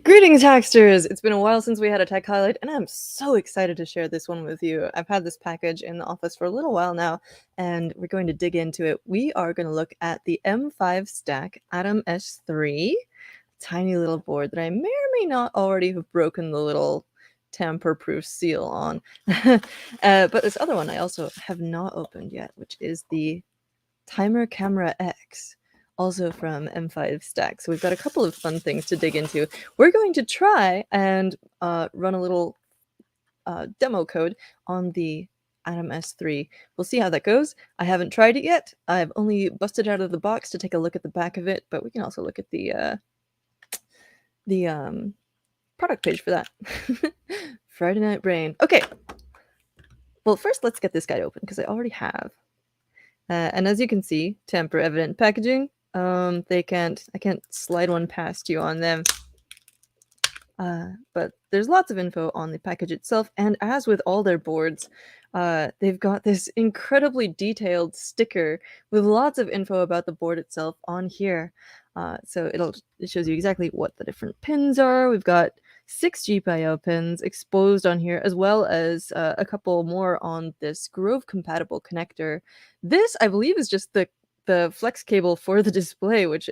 Greetings, Hacksters! It's been a while since we had a tech highlight, and I'm so excited to share this one with you. I've had this package in the office for a little while now, and we're going to dig into it. We are going to look at the M5Stack Atom S3, tiny little board that I may or may not already have broken the little tamper-proof seal on. But this other one I also have not opened yet, which is the Timer Camera X, also from M5Stack. So we've got a couple of fun things to dig into. We're going to try and run a little demo code on the Atom S3. We'll see how that goes. I haven't tried it yet. I've only busted it out of the box to take a look at the back of it, but we can also look at the product page for that. Friday Night Brain. Okay. Well, first let's get this guy open because I already have. And as you can see, tamper evident packaging. I can't slide one past you on them. But there's lots of info on the package itself, and as with all their boards, they've got this incredibly detailed sticker with lots of info about the board itself on here. So it shows you exactly what the different pins are. We've got 6 GPIO pins exposed on here, as well as a couple more on this Grove compatible connector. This, I believe, is just the flex cable for the display, which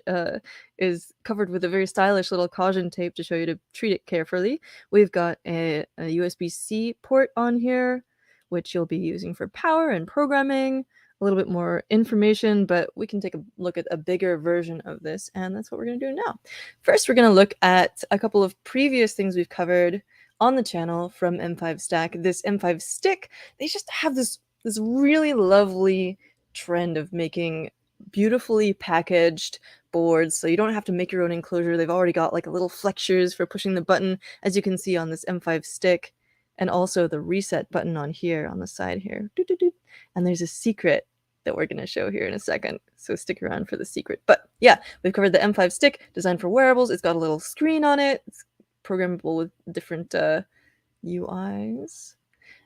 is covered with a very stylish little caution tape to show you to treat it carefully. We've got a USB-C port on here, which you'll be using for power and programming. A little bit more information, but we can take a look at a bigger version of this, and that's what we're going to do now. First, we're going to look at a couple of previous things we've covered on the channel from M5Stack. This M5Stick, they just have this really lovely trend of making beautifully packaged boards, so you don't have to make your own enclosure. They've already got like a little flexures for pushing the button, as you can see on this M5 stick, and also the reset button on here on the side here. And there's a secret that we're going to show here in a second, so stick around for the secret. But yeah, we've covered the M5 stick, designed for wearables. It's got a little screen on it. It's programmable with different UIs.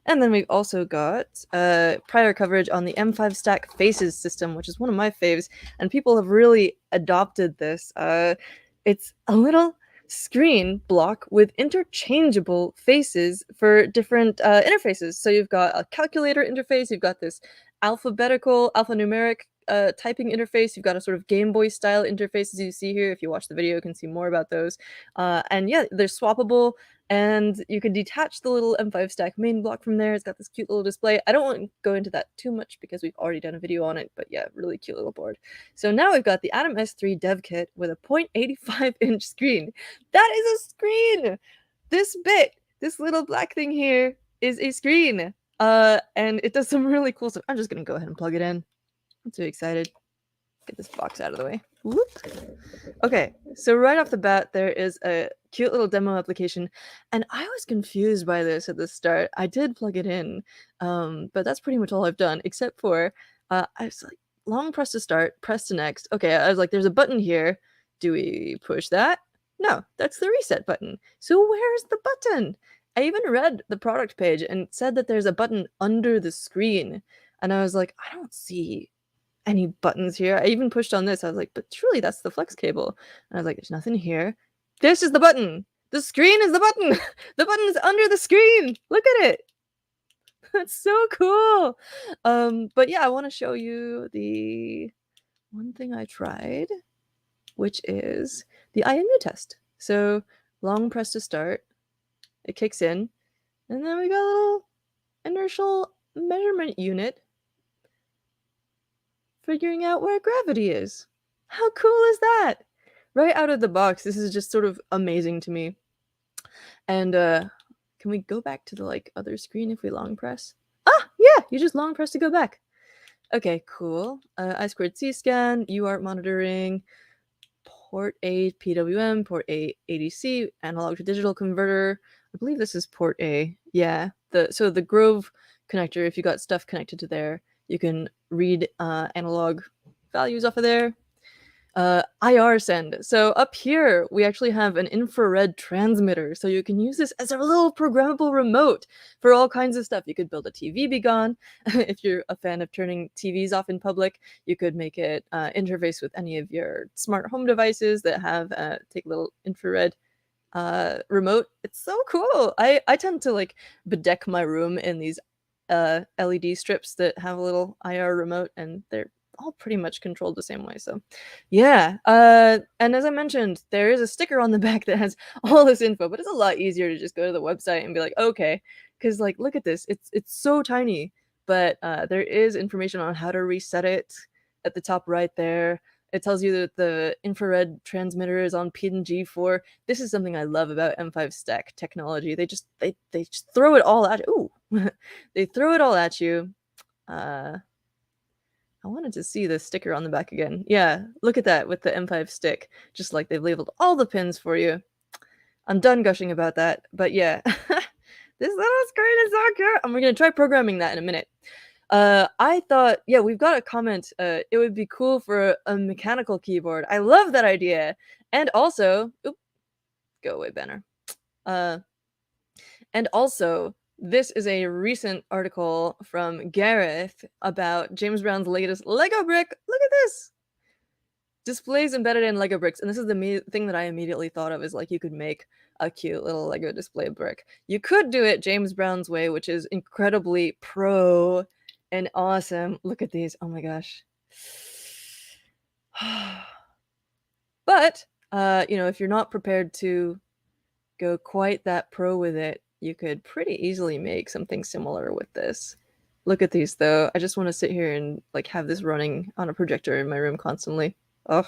And then we've also got prior coverage on the M5Stack Faces system, which is one of my faves, and people have really adopted this. It's a little screen block with interchangeable faces for different interfaces. So you've got a calculator interface, you've got this alphanumeric typing interface, you've got a sort of Game Boy style interface, as you see here. If you watch the video, you can see more about those. And yeah, they're swappable, and you can detach the little M5Stack main block from there. It's got this cute little display. I don't want to go into that too much because we've already done a video on it, but yeah, really cute little board. So now we've got the Atom S3 dev kit with a 0.85-inch screen. That is a screen! This little black thing here is a screen. And it does some really cool stuff. I'm just gonna go ahead and plug it in. I'm too excited. Get this box out of the way. Whoop. Okay, so right off the bat, there is a cute little demo application, and I was confused by this at the start. I did plug it in, but that's pretty much all I've done, except for I was like, long press to start, press to next. Okay, I was like, there's a button here. Do we push that? No, that's the reset button. So where's the button? I even read the product page and it said that there's a button under the screen, and I was like, I don't see any buttons here. I even pushed on this. I was like, but surely that's the flex cable. And I was like, there's nothing here. This is the button. The screen is the button. The button is under the screen. Look at it. That's so cool. But yeah, I want to show you the one thing I tried, which is the IMU test. So long press to start. It kicks in. And then we got a little inertial measurement unit figuring out where gravity is. How cool is that? Right out of the box, this is just sort of amazing to me. And can we go back to the like other screen if we long press? Ah, yeah, you just long press to go back. Okay, cool. I2C scan, UART monitoring, port A PWM, port A ADC, analog to digital converter. I believe this is port A. Yeah, so the Grove connector, if you got stuff connected to there, you can read analog values off of there. IR send. So up here, we actually have an infrared transmitter. So you can use this as a little programmable remote for all kinds of stuff. You could build a TV beacon. If you're a fan of turning TVs off in public, you could make it interface with any of your smart home devices that have take a little infrared remote. It's so cool. I tend to like bedeck my room in these LED strips that have a little IR remote, and they're all pretty much controlled the same way. So yeah. And as I mentioned, there is a sticker on the back that has all this info, but it's a lot easier to just go to the website and be like, okay, because like look at this. It's so tiny, but there is information on how to reset it at the top right there. It tells you that the infrared transmitter is on pin G4. This is something I love about M5Stack technology. They just throw it all at you. Ooh. They throw it all at you. I wanted to see the sticker on the back again. Yeah, look at that with the M5 stick. Just like they've labeled all the pins for you. I'm done gushing about that, but yeah. This little screen is so cute. And we're gonna try programming that in a minute. I thought, yeah, we've got a comment. It would be cool for a mechanical keyboard. I love that idea. And also, oop, go away, banner. Uh, and also, this is a recent article from Gareth about James Brown's latest Lego brick. Look at this. Displays embedded in Lego bricks. And this is the thing that I immediately thought of is like you could make a cute little Lego display brick. You could do it James Brown's way, which is incredibly pro and awesome. Look at these. Oh my gosh. But, you know, if you're not prepared to go quite that pro with it, you could pretty easily make something similar with this. Look at these though. I just want to sit here and like have this running on a projector in my room constantly. Oh,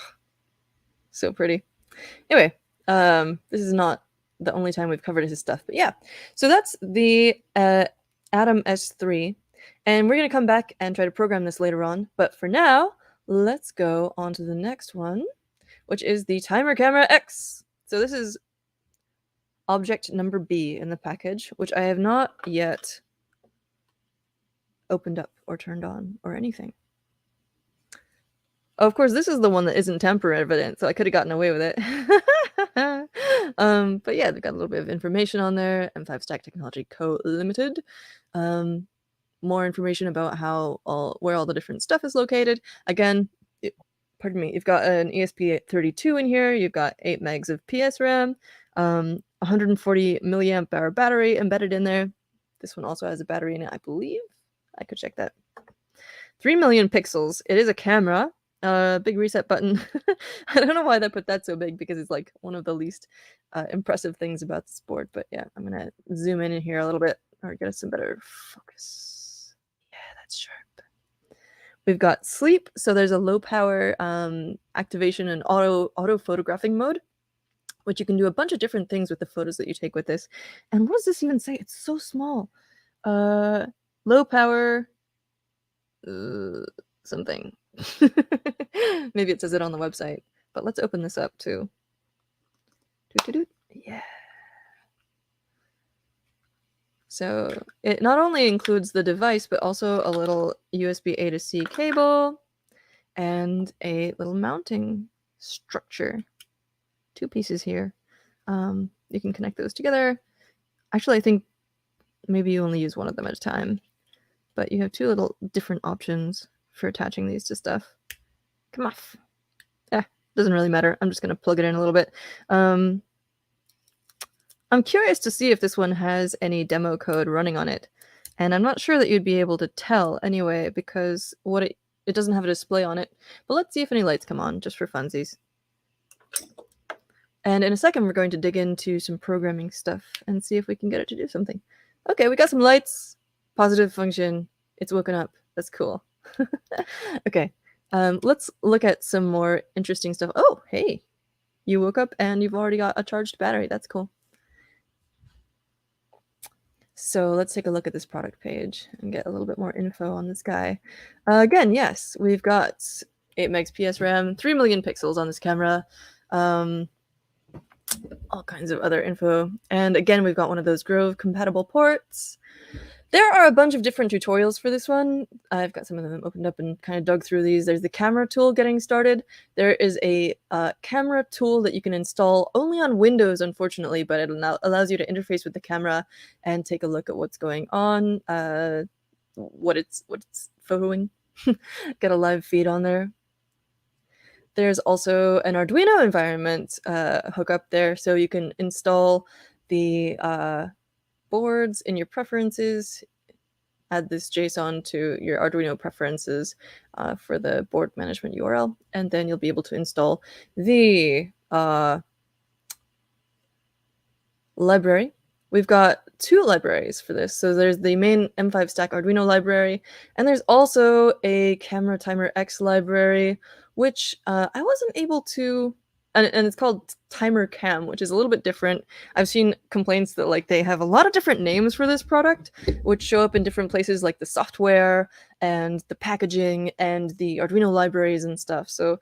so pretty. Anyway, this is not the only time we've covered his stuff, but yeah. So that's the Atom S3, and we're gonna come back and try to program this later on. But for now, let's go on to the next one, which is the Timer Camera X. So this is object number B in the package, which I have not yet opened up or turned on or anything. Of course, this is the one that isn't tamper evident, so I could have gotten away with it. But yeah, they've got a little bit of information on there. M5Stack Technology Co. Limited. More information about where all the different stuff is located. Again, pardon me, you've got an ESP32 in here. You've got 8 megs of PS RAM, 140 milliamp hour battery embedded in there. This one also has a battery in it, I believe. I could check that. 3 million pixels. It is a camera. Big reset button. I don't know why they put that so big because it's like one of the least impressive things about this board. But yeah, I'm gonna zoom in here a little bit or get us some better focus. Yeah, that's sharp. We've got sleep, so there's a low power activation and auto photographing mode, which you can do a bunch of different things with the photos that you take with this. And what does this even say? It's so small. Low power something. Maybe it says it on the website, but let's open this up too. Yeah. So it not only includes the device, but also a little USB A to C cable and a little mounting structure. 2 pieces here. You can connect those together. Actually, I think maybe you only use one of them at a time, but you have 2 little different options for attaching these to stuff. Come off. Doesn't really matter. I'm just going to plug it in a little bit. I'm curious to see if this one has any demo code running on it. And I'm not sure that you'd be able to tell anyway, because it doesn't have a display on it. But let's see if any lights come on, just for funsies. And in a second, we're going to dig into some programming stuff and see if we can get it to do something. Okay, we got some lights. Positive function. It's woken up. That's cool. Okay, let's look at some more interesting stuff. Oh, hey, you woke up and you've already got a charged battery. That's cool. So let's take a look at this product page and get a little bit more info on this guy. Again, yes, we've got 8 megs PS RAM, 3 million pixels on this camera, all kinds of other info. And again, we've got one of those Grove compatible ports. There are a bunch of different tutorials for this one. I've got some of them opened up and kind of dug through these. There's the camera tool getting started. There is a camera tool that you can install only on Windows, unfortunately, but it allows you to interface with the camera and take a look at what's going on, what it's photoing, get a live feed on there. There's also an Arduino environment hookup there, so you can install the boards in your preferences, add this JSON to your Arduino preferences for the board management URL, and then you'll be able to install the library. We've got two libraries for this. So there's the main M5Stack Arduino library, and there's also a camera timer X library, which I wasn't able to, and it's called timer cam, which is a little bit different. I've seen complaints that like they have a lot of different names for this product, which show up in different places like the software and the packaging and the Arduino libraries and stuff. So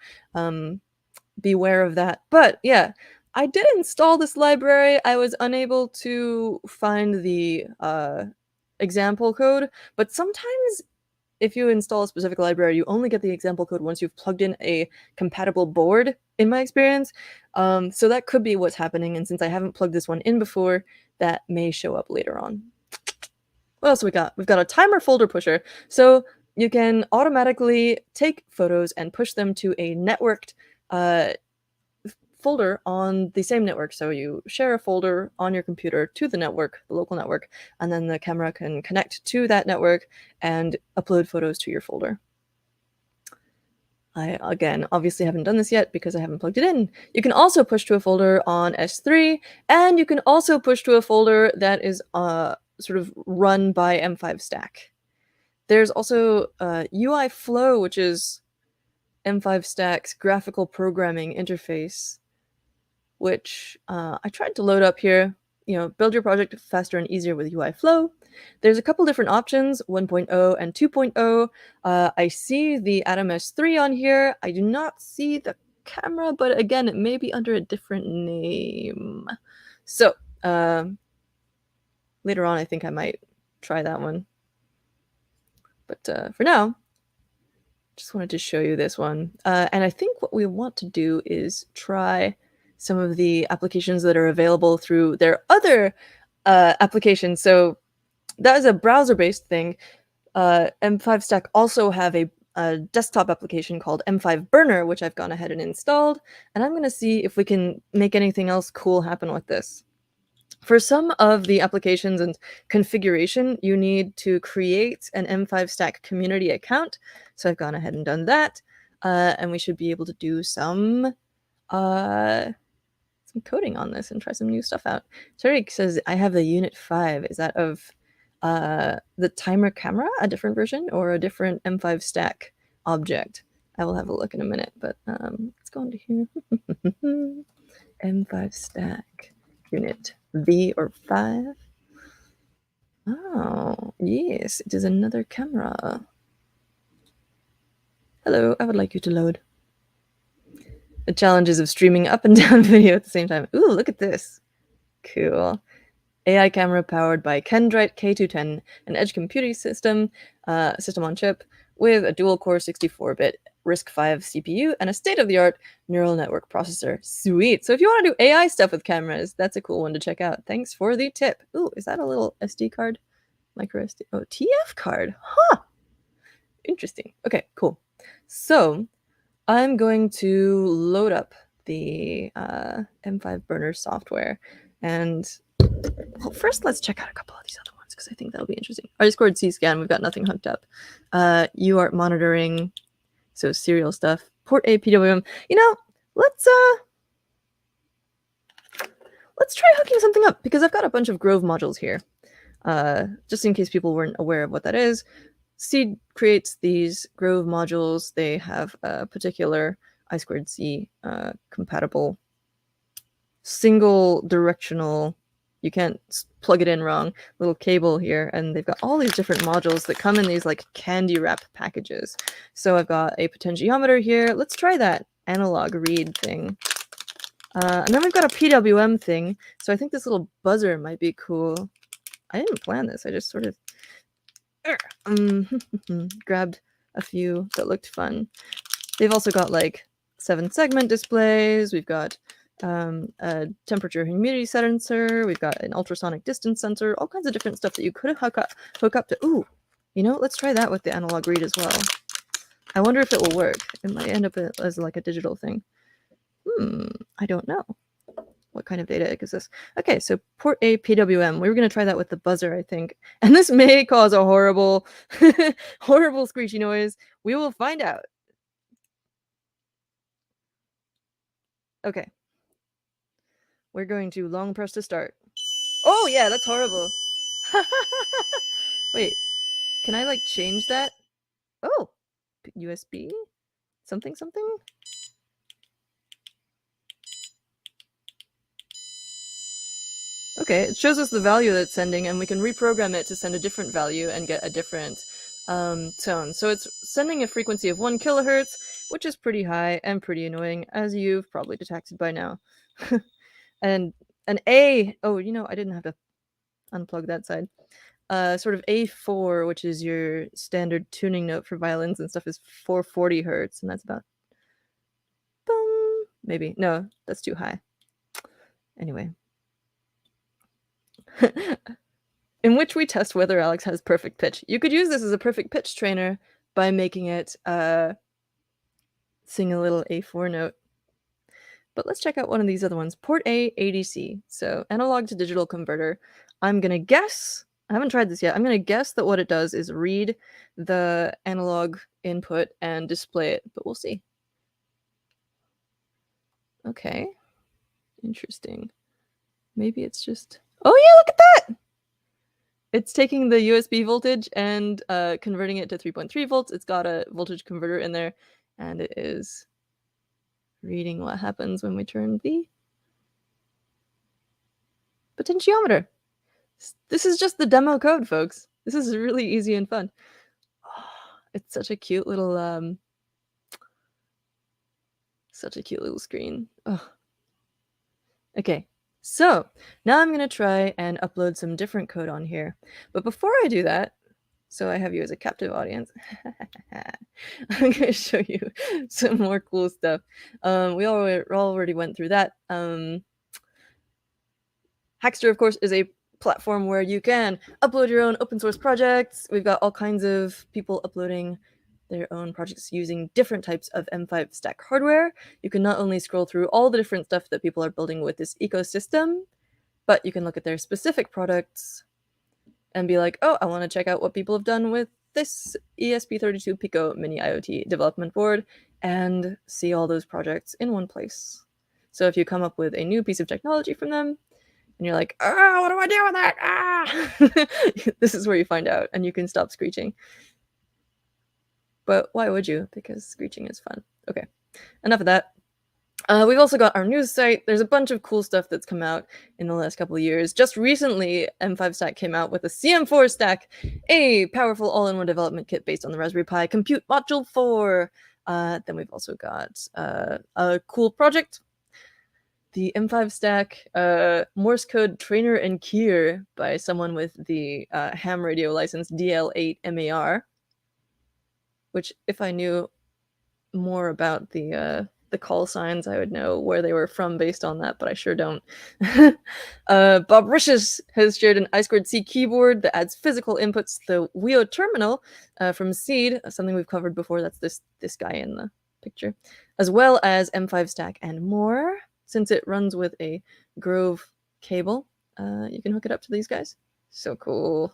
beware of that. But yeah, I did install this library. I was unable to find the example code, but sometimes if you install a specific library, you only get the example code once you've plugged in a compatible board, in my experience. So that could be what's happening, and since I haven't plugged this one in before, that may show up later on. What else we got? We've got a timer folder pusher. So you can automatically take photos and push them to a networked folder on the same network. So you share a folder on your computer to the network, the local network, and then the camera can connect to that network and upload photos to your folder. I, again, obviously haven't done this yet because I haven't plugged it in. You can also push to a folder on S3, and you can also push to a folder that is sort of run by M5Stack. There's also UI Flow, which is M5Stack's graphical programming interface, which I tried to load up here. You know, build your project faster and easier with UI Flow. There's a couple different options, 1.0 and 2.0. I see the Atom S3 on here. I do not see the camera, but again, it may be under a different name. So later on, I think I might try that one. But for now, just wanted to show you this one. And I think what we want to do is try some of the applications that are available through their other applications. So that is a browser-based thing. M5Stack also have a desktop application called M5 Burner, which I've gone ahead and installed. And I'm going to see if we can make anything else cool happen with this. For some of the applications and configuration, you need to create an M5Stack community account. So I've gone ahead and done that. And we should be able to do some coding on this and try some new stuff out. Tariq says, I have the Unit 5. Is that of the timer camera, a different version, or a different M5Stack object? I will have a look in a minute, but let's go into here. M5Stack Unit V or 5. Oh, yes, it is another camera. Hello, I would like you to load. The challenges of streaming up and down video at the same time. Ooh, look at this. Cool. AI camera powered by Kendrite K210, an edge computing system on chip with a dual-core 64-bit RISC-V CPU and a state-of-the-art neural network processor. Sweet. So if you want to do AI stuff with cameras, that's a cool one to check out. Thanks for the tip. Ooh, is that a little SD card? Micro SD. Oh, TF card. Huh. Interesting. Okay, cool. So I'm going to load up the M5 Burner software. And well, first, let's check out a couple of these other ones because I think that'll be interesting. Our Discord C-scan, we've got nothing hooked up. UART monitoring, so serial stuff. Port A PWM. You know, let's try hooking something up because I've got a bunch of Grove modules here. Just in case people weren't aware of what that is. Seed creates these Grove modules. They have a particular I2C compatible single directional, you can't plug it in wrong, little cable here, and they've got all these different modules that come in these like candy wrap packages. So I've got a potentiometer here. Let's try that analog read thing. And then we've got a PWM thing. So I think this little buzzer might be cool. I didn't plan this. I just sort of grabbed a few that looked fun. They've also got like 7-segment displays. We've got a temperature humidity sensor. We've got an ultrasonic distance sensor. All kinds of different stuff that you could hook up to. Ooh, you know, let's try that with the analog read as well. I wonder if it will work. It might end up as like a digital thing. I don't know. What kind of data is this? Okay, so port A PWM. We were going to try that with the buzzer, I think. And this may cause a horrible, horrible screechy noise. We will find out. Okay. We're going to long press to start. Oh, yeah, that's horrible. Wait, can I, like, change that? Oh, USB? Something, something? Okay, it shows us the value that it's sending, and we can reprogram it to send a different value and get a different tone. So it's sending a frequency of 1 kilohertz, which is pretty high and pretty annoying, as you've probably detected by now. And an A, oh, you know, I didn't have to unplug that side. Sort of A4, which is your standard tuning note for violins and stuff, is 440 hertz, and that's about boom, maybe. No, that's too high. Anyway. In which we test whether Alex has perfect pitch. You could use this as a perfect pitch trainer by making it sing a little A4 note. But let's check out one of these other ones. Port A ADC. So analog to digital converter. I'm going to guess, I haven't tried this yet, I'm going to guess that what it does is read the analog input and display it, but we'll see. Okay. Interesting. Maybe it's just... Oh yeah, look at that! It's taking the USB voltage and converting it to 3.3 volts. It's got a voltage converter in there, and it is reading what happens when we turn the potentiometer. This is just the demo code, folks. This is really easy and fun. Oh, it's such a cute little screen. Oh. Okay, so now I'm gonna try and upload some different code on here. But before I do that, so I have you as a captive audience, I'm gonna show you some more cool stuff. We already went through that. Hackster, of course, is a platform where you can upload your own open source projects. We've got all kinds of people uploading their own projects using different types of M5Stack hardware. You can not only scroll through all the different stuff that people are building with this ecosystem, but you can look at their specific products and be like, oh, I want to check out what people have done with this ESP32 Pico mini IoT development board, and see all those projects in one place. So if you come up with a new piece of technology from them, and you're like, what do I do with that? This is where you find out, and you can stop screeching. But why would you? Because screeching is fun. Okay, enough of that. We've also got our news site. There's a bunch of cool stuff that's come out in the last couple of years. Just recently, M5Stack came out with a M4Stack, a powerful all-in-one development kit based on the Raspberry Pi Compute Module 4. Then we've also got a cool project, the M5Stack Morse code trainer and keyer by someone with the ham radio license DL8MAR, which if I knew more about the call signs, I would know where they were from based on that, but I sure don't. Bob Rishes has shared an I2C keyboard that adds physical inputs to the Wio terminal from Seed, something we've covered before. That's this guy in the picture, as well as M5Stack and more. Since it runs with a Grove cable, you can hook it up to these guys. So cool.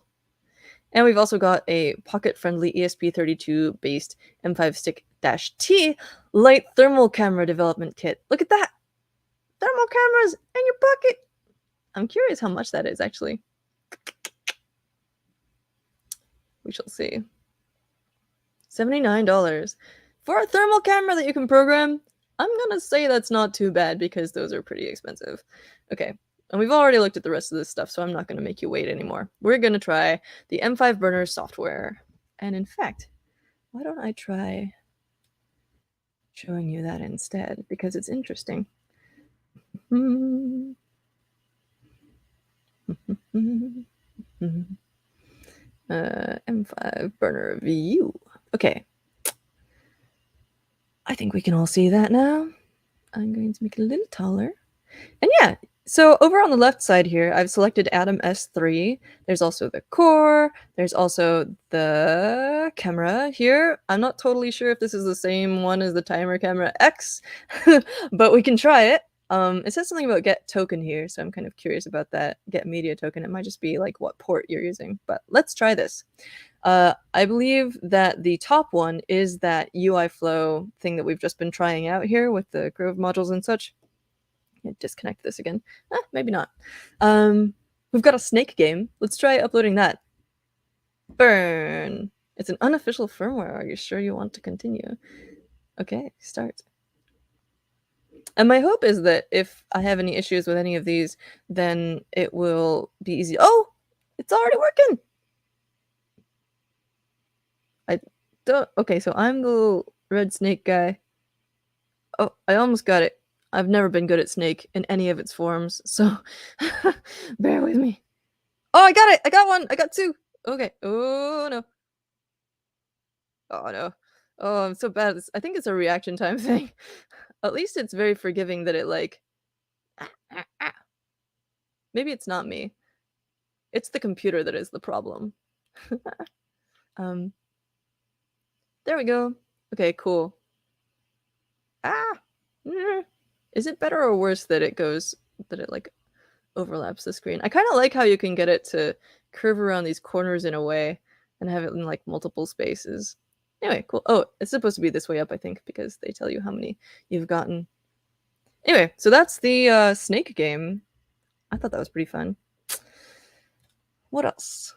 And we've also got a pocket-friendly ESP32 based M5Stick-T light thermal camera development kit. Look at that! Thermal cameras in your pocket! I'm curious how much that is, actually. We shall see. $79. For a thermal camera that you can program, I'm gonna say that's not too bad because those are pretty expensive. Okay, and we've already looked at the rest of this stuff, so I'm not gonna make you wait anymore. We're gonna try the M5 burner software. And in fact, why don't I try showing you that instead, because it's interesting. M5 burner view. Okay. I think we can all see that now. I'm going to make it a little taller. And yeah, So over on the left side here, I've selected Atom S3. There's also the core. There's also the camera here. I'm not totally sure if this is the same one as the timer camera X, but we can try it. It says something about get token here, so I'm kind of curious about that get media token. It might just be like what port you're using, but let's try this. I believe that the top one is that UI flow thing that we've just been trying out here with the Grove modules and such. Disconnect this again. Maybe not. We've got a snake game. Let's try uploading that. Burn. It's an unofficial firmware. Are you sure you want to continue? Okay, start. And my hope is that if I have any issues with any of these, then it will be easy. Oh, it's already working. I don't. Okay, so I'm the little red snake guy. Oh, I almost got it. I've never been good at snake in any of its forms, so bear with me. Oh, I got it! I got one! I got two! Okay. Oh, no. Oh, no. Oh, I'm so bad at this. I think it's a reaction time thing. At least it's very forgiving that it, like... Maybe it's not me. It's the computer that is the problem. Um, there we go. Okay, cool. Ah! Is it better or worse that it goes... that it, like, overlaps the screen? I kind of like how you can get it to curve around these corners in a way and have it in, like, multiple spaces. Anyway, cool. Oh, it's supposed to be this way up, I think, because they tell you how many you've gotten. Anyway, so that's the snake game. I thought that was pretty fun. What else?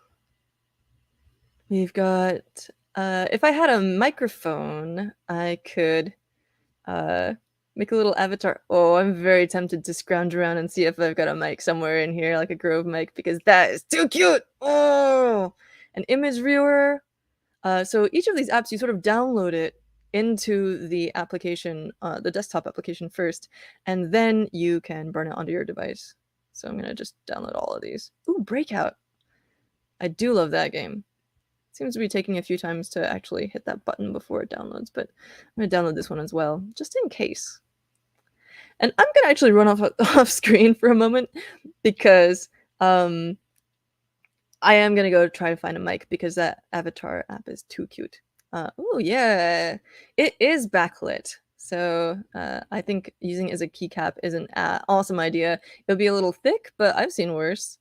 We've got... if I had a microphone, I could make a little avatar. Oh, I'm very tempted to scrounge around and see if I've got a mic somewhere in here, like a Grove mic, because that is too cute! Oh! An image viewer. So each of these apps, you sort of download it into the application, the desktop application first, and then you can burn it onto your device. So I'm gonna just download all of these. Ooh, Breakout. I do love that game. Seems to be taking a few times to actually hit that button before it downloads, but I'm gonna download this one as well, just in case. And I'm gonna actually run off screen for a moment because I am gonna go try to find a mic because that avatar app is too cute. Oh yeah, it is backlit. So I think using it as a keycap is an awesome idea. It'll be a little thick, but I've seen worse.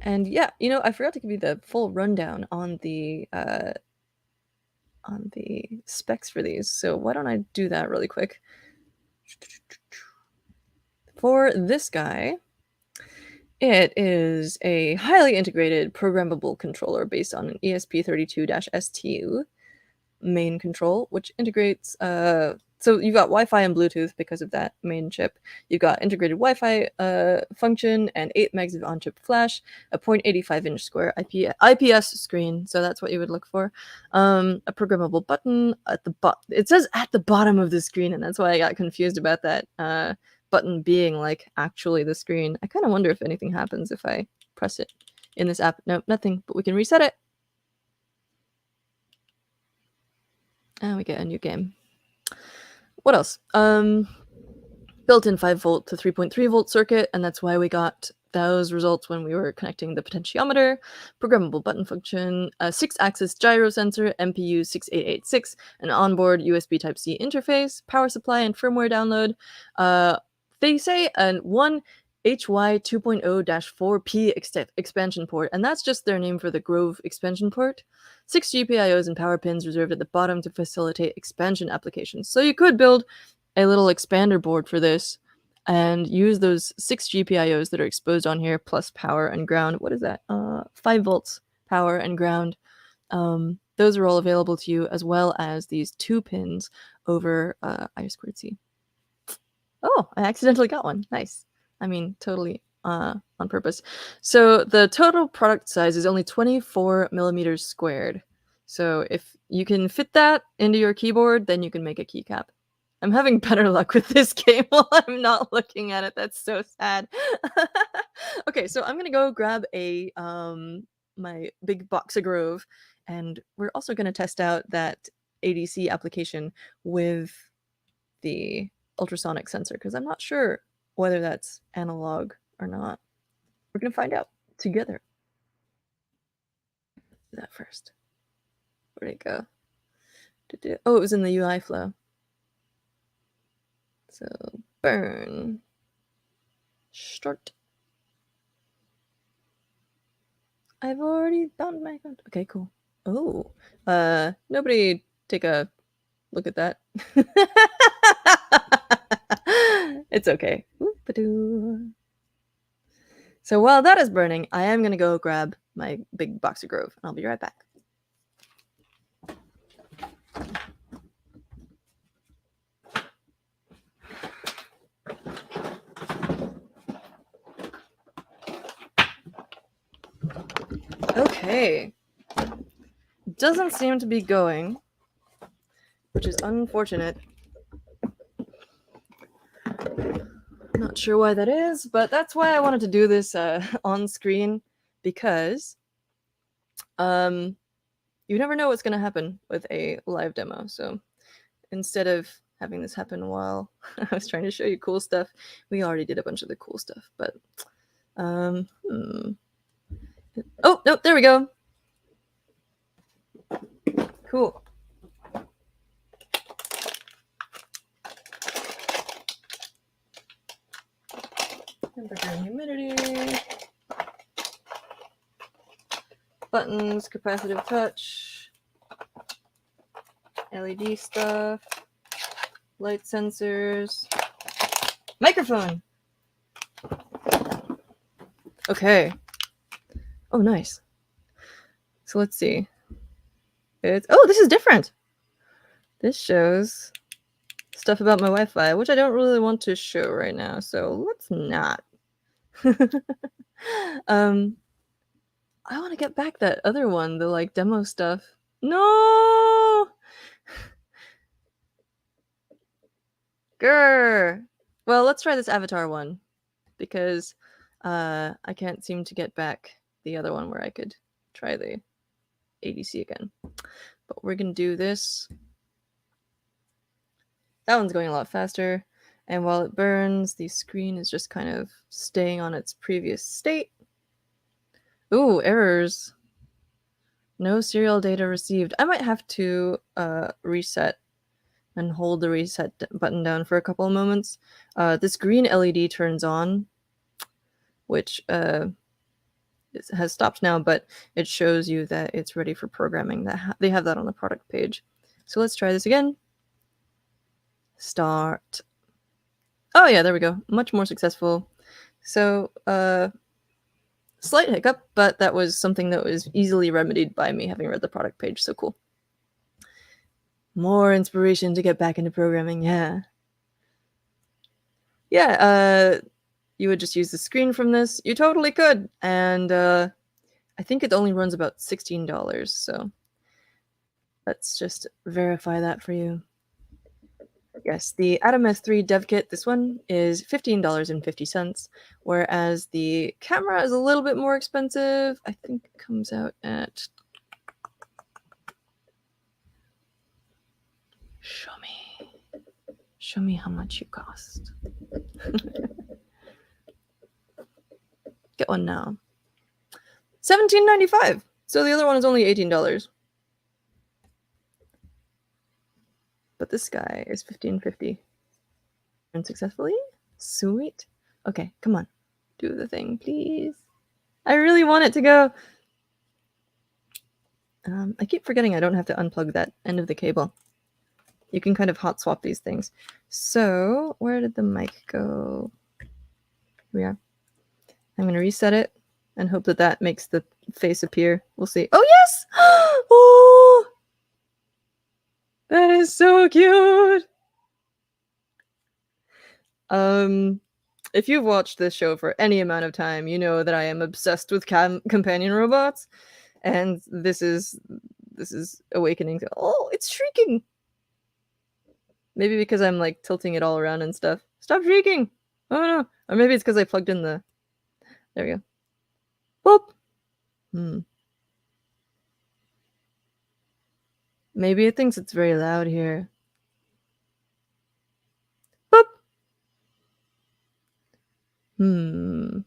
And yeah, you know, I forgot to give you the full rundown on the specs for these. So why don't I do that really quick? For this guy, it is a highly integrated programmable controller based on an ESP32-STU main control, which integrates so you've got Wi-Fi and Bluetooth because of that main chip. You've got integrated Wi-Fi function and 8 megs of on-chip flash, a 0.85-inch square IPS screen, so that's what you would look for. A programmable button at the bottom. It says at the bottom of the screen, and that's why I got confused about that button being like actually the screen. I kind of wonder if anything happens if I press it in this app. Nope, nothing, but we can reset it. And we get a new game. What else? Built-in 5-volt to 3.3-volt circuit, and that's why we got those results when we were connecting the potentiometer. Programmable button function, a 6-axis gyro sensor, MPU 6886, an onboard USB Type-C interface, power supply and firmware download. They say one HY 2.0-4P expansion port, and that's just their name for the Grove expansion port. 6 GPIOs and power pins reserved at the bottom to facilitate expansion applications. So you could build a little expander board for this and use those 6 GPIOs that are exposed on here plus power and ground. What is that? 5 volts power and ground. Those are all available to you, as well as these 2 pins over I2C. Oh, I accidentally got one. Nice. I mean, totally on purpose. So the total product size is only 24 millimeters squared. So if you can fit that into your keyboard, then you can make a keycap. I'm having better luck with this game while I'm not looking at it. That's so sad. Okay, so I'm gonna go grab a my big box of Grove, and we're also gonna test out that ADC application with the ultrasonic sensor because I'm not sure whether that's analog or not. We're gonna find out together. That first. Where'd it go? Oh, it was in the UI flow. So burn. Start. I've already found my account. Okay, cool. Oh, nobody take a look at that. It's okay. Oop-a-doo. So while that is burning, I am gonna go grab my big box of Grove, and I'll be right back. Okay. Doesn't seem to be going, which is unfortunate. Not sure why that is, but that's why I wanted to do this on screen, because you never know what's going to happen with a live demo. So instead of having this happen while I was trying to show you cool stuff, we already did a bunch of the cool stuff. But oh no, there we go. Cool. Temperature and humidity. Buttons, capacitive touch, LED stuff, light sensors, microphone. Okay. Oh, nice. So let's see. This is different. This shows stuff about my Wi-Fi, which I don't really want to show right now, so let's not. I want to get back that other one, the like demo stuff. No! Grr! Well, let's try this avatar one, because I can't seem to get back the other one where I could try the ADC again. But we're gonna do this. That one's going a lot faster, and while it burns, the screen is just kind of staying on its previous state. Ooh, errors. No serial data received. I might have to reset and hold the reset button down for a couple of moments. This green LED turns on, which has stopped now, but it shows you that it's ready for programming. They have that on the product page. So let's try this again. Start. Oh yeah, there we go. Much more successful. So slight hiccup, but that was something that was easily remedied by me having read the product page. So cool. More inspiration to get back into programming. Yeah. You would just use the screen from this. You totally could. And I think it only runs about $16. So let's just verify that for you. Yes, the Atom S3 dev kit, this one, is $15.50, whereas the camera is a little bit more expensive. I think it comes out at... Show me how much you cost. Get one now. $17.95. So the other one is only $18. But this guy is $15.50. And successfully? Sweet. Okay, come on. Do the thing, please. I really want it to go. I keep forgetting I don't have to unplug that end of the cable. You can kind of hot swap these things. So, where did the mic go? Here we are. I'm going to reset it and hope that that makes the face appear. We'll see. Oh, yes! Oh! That is so cute! If you've watched this show for any amount of time, you know that I am obsessed with companion robots, and this is awakening. Oh, it's shrieking! Maybe because I'm like tilting it all around and stuff. Stop shrieking! Oh no! Or maybe it's because I plugged in the... There we go. Boop! Maybe it thinks it's very loud here. Boop! Hmm.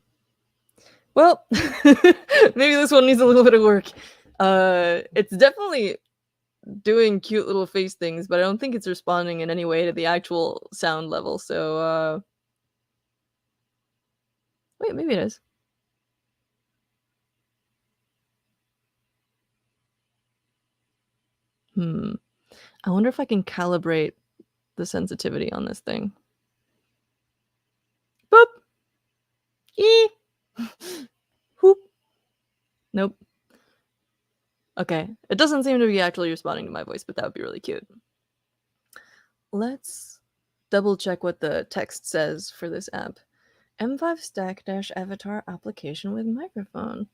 Well, maybe this one needs a little bit of work. It's definitely doing cute little face things, but I don't think it's responding in any way to the actual sound level. So, wait, maybe it is. Hmm. I wonder if I can calibrate the sensitivity on this thing. Boop. Ee. Whoop. Nope. Okay. It doesn't seem to be actually responding to my voice, but that would be really cute. Let's double check what the text says for this app. M5Stack dash avatar application with microphone.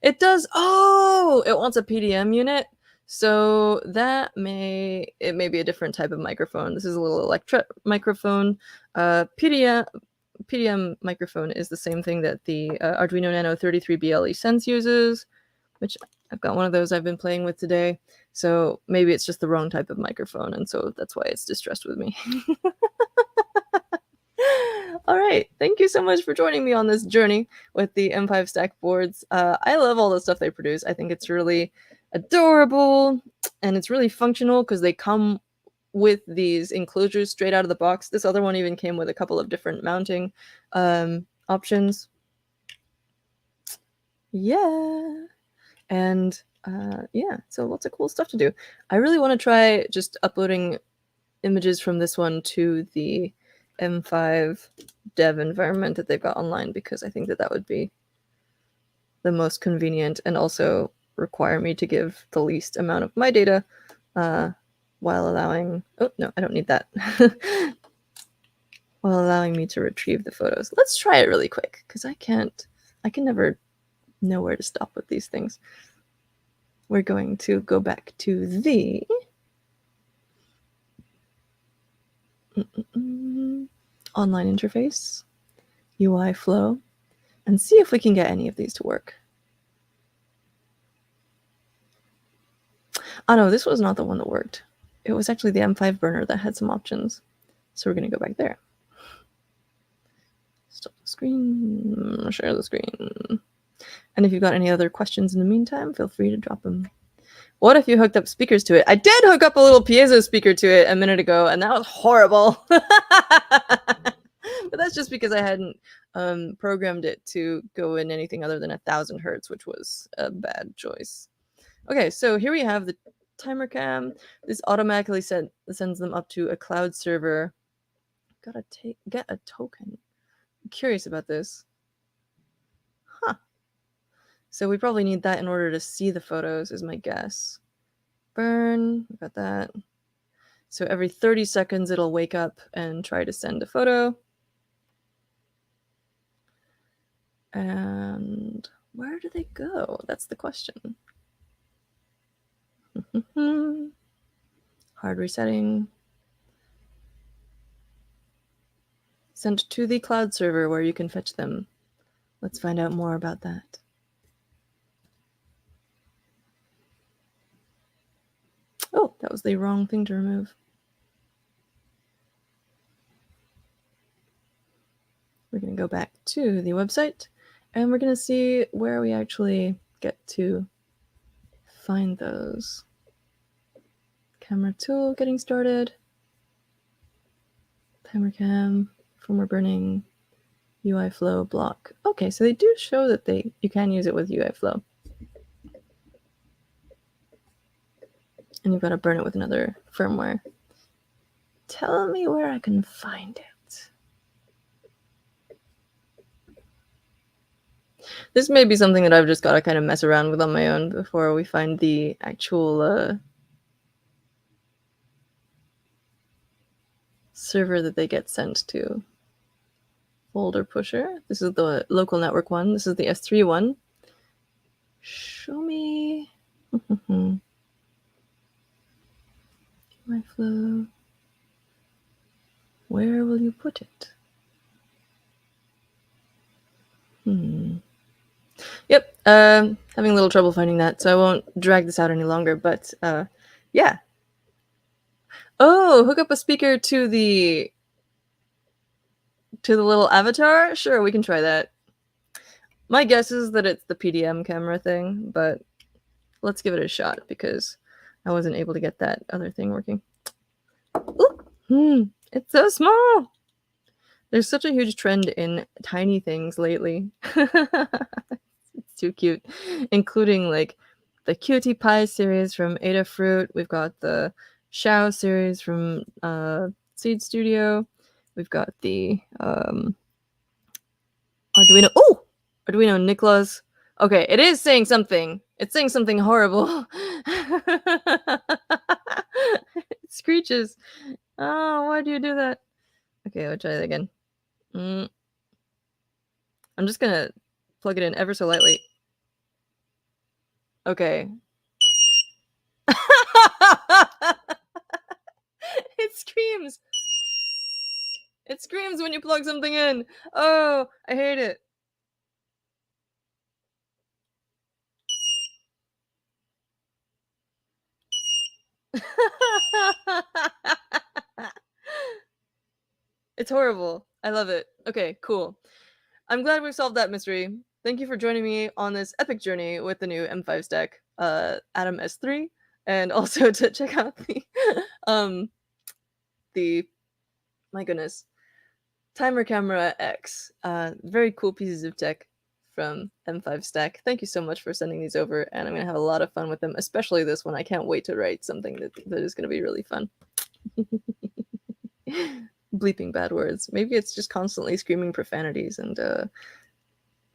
It does. Oh, it wants a PDM unit. So it may be a different type of microphone. This is a little electret microphone. PDM microphone is the same thing that the Arduino Nano 33BLE Sense uses, which I've got one of those I've been playing with today. So maybe it's just the wrong type of microphone, and so that's why it's distressed with me. All right. Thank you so much for joining me on this journey with the M5Stack boards. I love all the stuff they produce. I think it's really adorable and it's really functional because they come with these enclosures straight out of the box. This other one even came with a couple of different mounting options. Yeah. And yeah, so lots of cool stuff to do. I really want to try just uploading images from this one to the M5 dev environment that they've got online, because I think that that would be the most convenient and also require me to give the least amount of my data while allowing, oh no, I don't need that, while allowing me to retrieve the photos. Let's try it really quick, because I can never know where to stop with these things. We're going to go back to the online interface, UI flow, and see if we can get any of these to work. Oh no, this was not the one that worked. It was actually the M5 burner that had some options. So we're going to go back there. Stop the screen, share the screen. And if you've got any other questions in the meantime, feel free to drop them. What if you hooked up speakers to it? I did hook up a little piezo speaker to it a minute ago, and that was horrible. But that's just because I hadn't programmed it to go in anything other than 1,000 hertz, which was a bad choice. Okay, so here we have the timer cam. This automatically sends them up to a cloud server. Gotta get a token. I'm curious about this. Huh. So we probably need that in order to see the photos, is my guess. Burn, we got that. So every 30 seconds, it'll wake up and try to send a photo. And where do they go? That's the question. Hard resetting. Sent to the cloud server where you can fetch them. Let's find out more about that. Oh, that was the wrong thing to remove. We're going to go back to the website, and we're going to see where we actually get to find those. Camera tool getting started. Timer cam, firmware burning, UI flow block. Okay, so they do show that you can use it with UI flow. And you've got to burn it with another firmware. Tell me where I can find it. This may be something that I've just got to kind of mess around with on my own before we find the actual server that they get sent to. Folder pusher. This is the local network one. This is the S3 one. Show me. My flow. Where will you put it? Yep, having a little trouble finding that, so I won't drag this out any longer, but yeah. Oh, hook up a speaker to the To the little avatar? Sure, we can try that. My guess is that it's the PDM camera thing, but let's give it a shot because I wasn't able to get that other thing working. Ooh, it's so small. There's such a huge trend in tiny things lately. It's too cute, including like the Cutie Pie series from Adafruit. We've got the Shao series from Seed Studio. We've got the Arduino. Oh, Arduino Nicholas. Okay, it is saying something. It's saying something horrible. It screeches. Oh, why do you do that? Okay, I'll try that again. I'm just gonna plug it in ever so lightly. Okay. It screams. It screams when you plug something in. Oh, I hate it. It's horrible. I love it. Okay, cool. I'm glad we've solved that mystery. Thank you for joining me on this epic journey with the new M5Stack, Atom S3, and also to check out um, the, my goodness, Timer Camera X. Very cool pieces of tech from M5Stack. Thank you so much for sending these over, and I'm going to have a lot of fun with them, especially this one. I can't wait to write something that is going to be really fun. Bleeping bad words. Maybe it's just constantly screaming profanities, and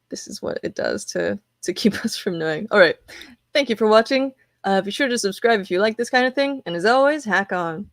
this is what it does to keep us from knowing. All right. Thank you for watching. Be sure to subscribe if you like this kind of thing, and as always, hack on.